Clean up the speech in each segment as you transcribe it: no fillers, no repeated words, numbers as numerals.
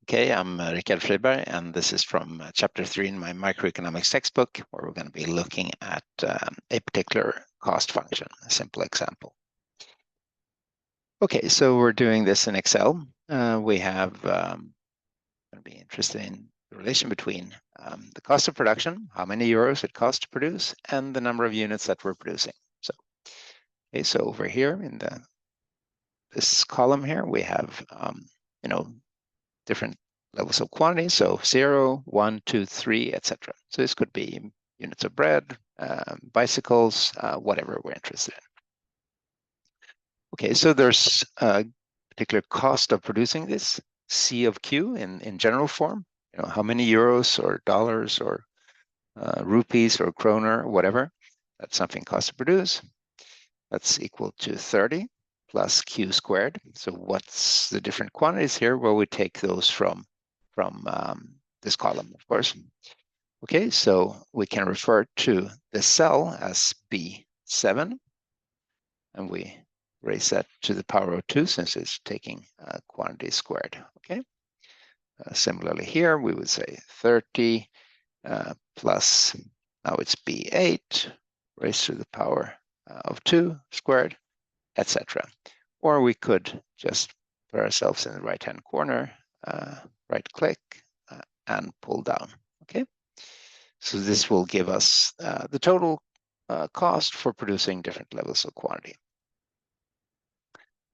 Okay, I'm Rickard Friberg, and this is from chapter 3 in my microeconomics textbook, where we're going to be looking at a particular cost function, a simple example. Okay, so we're doing this in Excel. We have going to be interested in the relation between the cost of production, how many euros it costs to produce, and the number of units that we're producing. So, okay, so over here in this column here, we have different levels of quantity, so 0, 1, 2, 3, etc. So this could be units of bread, bicycles, whatever we're interested in. Okay, so there's a particular cost of producing this, C of Q in general form, how many euros or dollars or rupees or kroner, or whatever, that's something cost to produce. That's equal to 30 plus Q squared. So what's the different quantities here? Well, we take those from this column, of course. Okay, so we can refer to the cell as B7, and we raise that to the power of 2 since it's taking quantity squared. Okay. Similarly here, we would say 30 plus, now it's B8 raised to the power of 2 squared, etc. Or we could just put ourselves in the right-hand corner, right click, and pull down. Okay, so this will give us the total cost for producing different levels of quantity.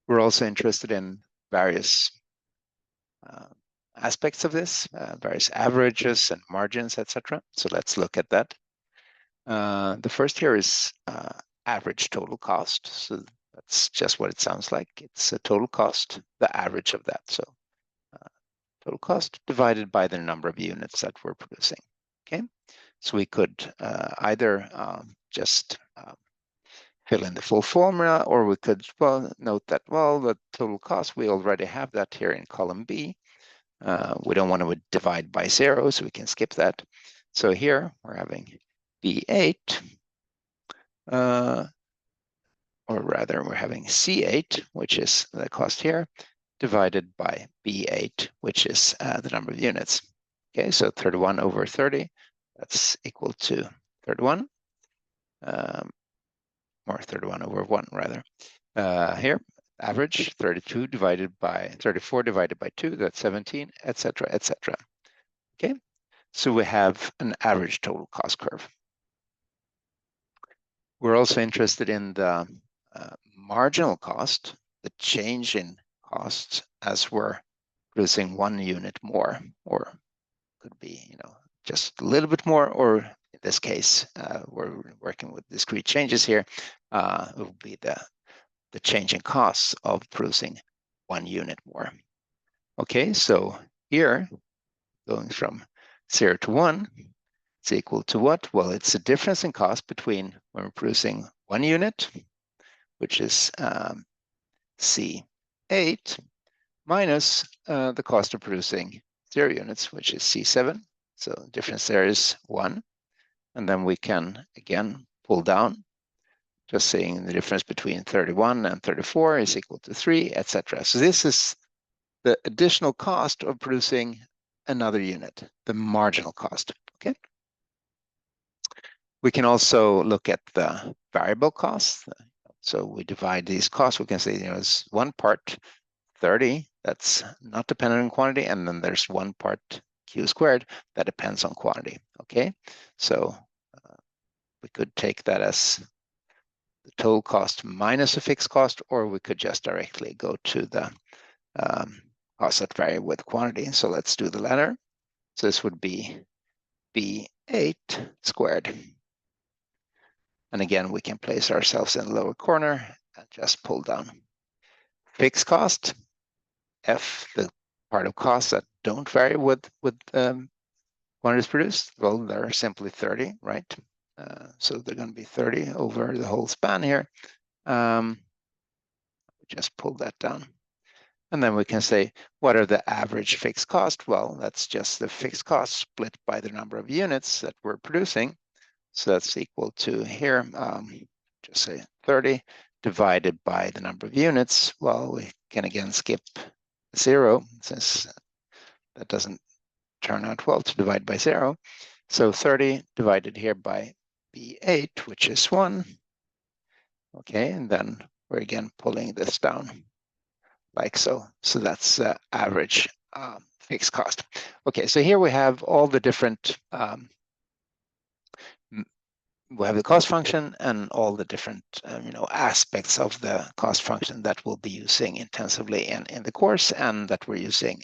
We're also interested in various aspects of this, various averages and margins, etc. So let's look at that. The first here is average total cost. So that's just what it sounds like. It's a total cost, the average of that. So total cost divided by the number of units that we're producing. Okay, so we could either just fill in the full formula, or we could, well, note that, well, the total cost, we already have that here in column B. We don't want to divide by 0, so we can skip that. So here we're having B8, or rather we're having C8, which is the cost here, divided by B8, which is the number of units. Okay, so 31 over 30, that's equal to 31, or 31 over 1, rather. Here, average 32 divided by 34 divided by 2, that's 17, etc., etc. Okay, so we have an average total cost curve. We're also interested in the marginal cost, the change in costs as we're producing 1 unit more, or could be, just a little bit more, or in this case, we're working with discrete changes here. It will be the change in costs of producing 1 unit more. Okay, so here, going from 0 to 1, it's equal to what? Well, it's the difference in cost between when we're producing 1 unit, which is C8, minus the cost of producing 0 units, which is C7. So the difference there is 1. And then we can, again, pull down, just saying the difference between 31 and 34 is equal to 3, etc. So this is the additional cost of producing another unit, the marginal cost. Okay. We can also look at the variable costs. So we divide these costs. We can say, it's one part 30, that's not dependent on quantity, and then there's one part Q squared that depends on quantity. Okay, so we could take that as the total cost minus a fixed cost, or we could just directly go to the costs that vary with quantity. So let's do the latter. So this would be B8 squared. And again, we can place ourselves in the lower corner and just pull down. Fixed cost, F, the part of costs that don't vary with quantities produced, well, they're simply 30, right? So they're going to be 30 over the whole span here. Just pull that down. And then we can say, what are the average fixed cost? Well, that's just the fixed cost split by the number of units that we're producing. So that's equal to here, just say 30 divided by the number of units. Well, we can again skip 0 since that doesn't turn out well to divide by 0. So 30 divided here by B8, which is 1. Okay, and then we're again pulling this down like so. So that's average fixed cost. Okay, so here we have all the different, we have the cost function and all the different aspects of the cost function that we'll be using intensively in the course and that we're using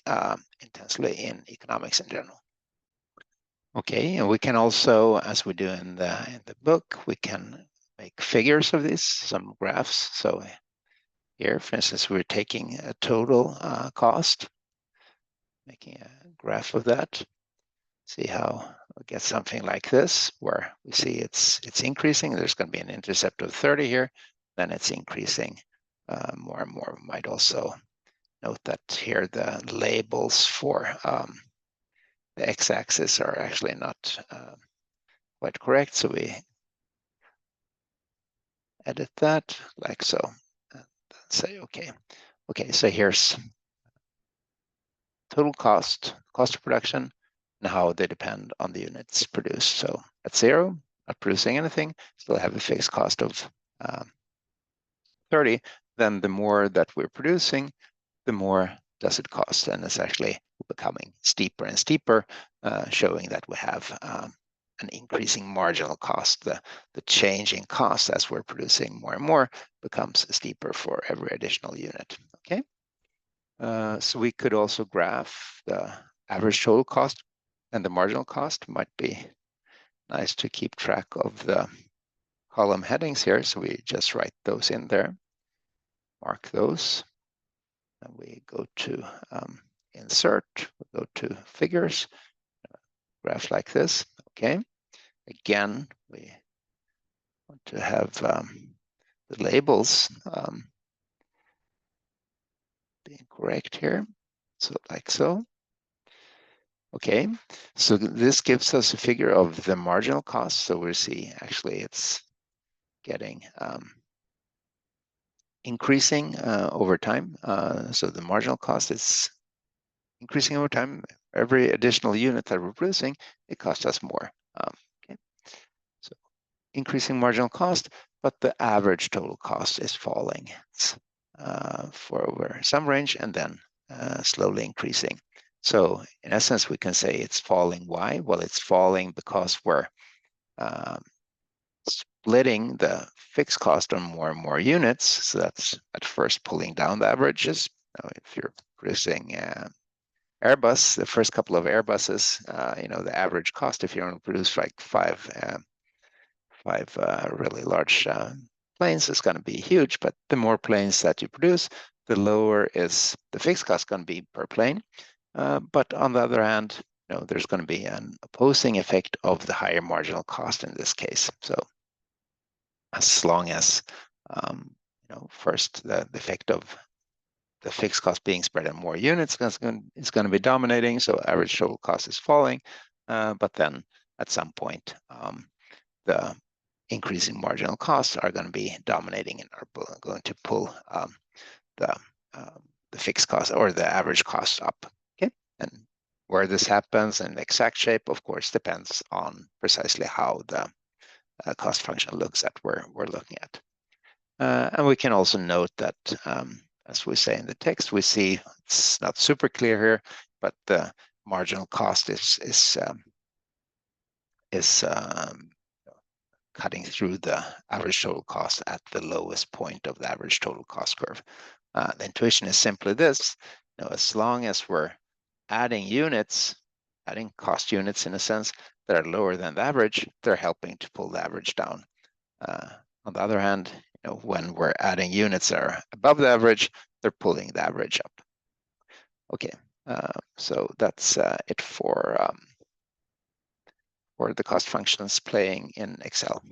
intensively in economics in general. Okay, and we can also, as we do in the book, we can make figures of this, some graphs. So here, for instance, we're taking a total cost, making a graph of that. See how we get something like this, where we see it's increasing. There's going to be an intercept of 30 here, then it's increasing more and more. We might also note that here the labels for the x-axis are actually not quite correct, so we edit that like so, and say okay. Okay, so here's total cost of production, and how they depend on the units produced. So at 0, not producing anything, still have a fixed cost of 30. Then the more that we're producing, the more does it cost, and it's actually becoming steeper and steeper, showing that we have an increasing marginal cost. The change in cost as we're producing more and more becomes steeper for every additional unit. Okay, so we could also graph the average total cost and the marginal cost. Might be nice to keep track of the column headings here, so we just write those in there, mark those, and we go to insert, we go to figures, graph like this. Okay, again, we want to have the labels being correct here, so like so. Okay, so this gives us a figure of the marginal cost. So we see actually it's getting increasing over time. So the marginal cost is increasing over time. Every additional unit that we're producing, it costs us more. Okay, so increasing marginal cost, but the average total cost is falling for over some range and then slowly increasing. So in essence, we can say it's falling. Why? Well, it's falling because we're splitting the fixed cost on more and more units. So that's at first pulling down the averages. Now, if you're producing Airbus, the first couple of Airbuses, the average cost, if you want to produce like five really large planes, is going to be huge. But the more planes that you produce, the lower is the fixed cost going to be per plane. But on the other hand, there's going to be an opposing effect of the higher marginal cost in this case. So as long as first the effect of the fixed cost being spread on more units is going to be dominating, so average total cost is falling. But then at some point, the increasing marginal costs are going to be dominating and are going to pull the fixed cost or the average cost up. Okay, and where this happens in the exact shape, of course, depends on precisely how the cost function looks that we're looking at. And we can also note that, as we say in the text, we see it's not super clear here, but the marginal cost is cutting through the average total cost at the lowest point of the average total cost curve. The intuition is simply this: as long as we're adding units, adding cost units in a sense that are lower than the average, they're helping to pull the average down. On the other hand, when we're adding units that are above the average, they're pulling the average up. Okay, so that's it for the cost functions playing in Excel.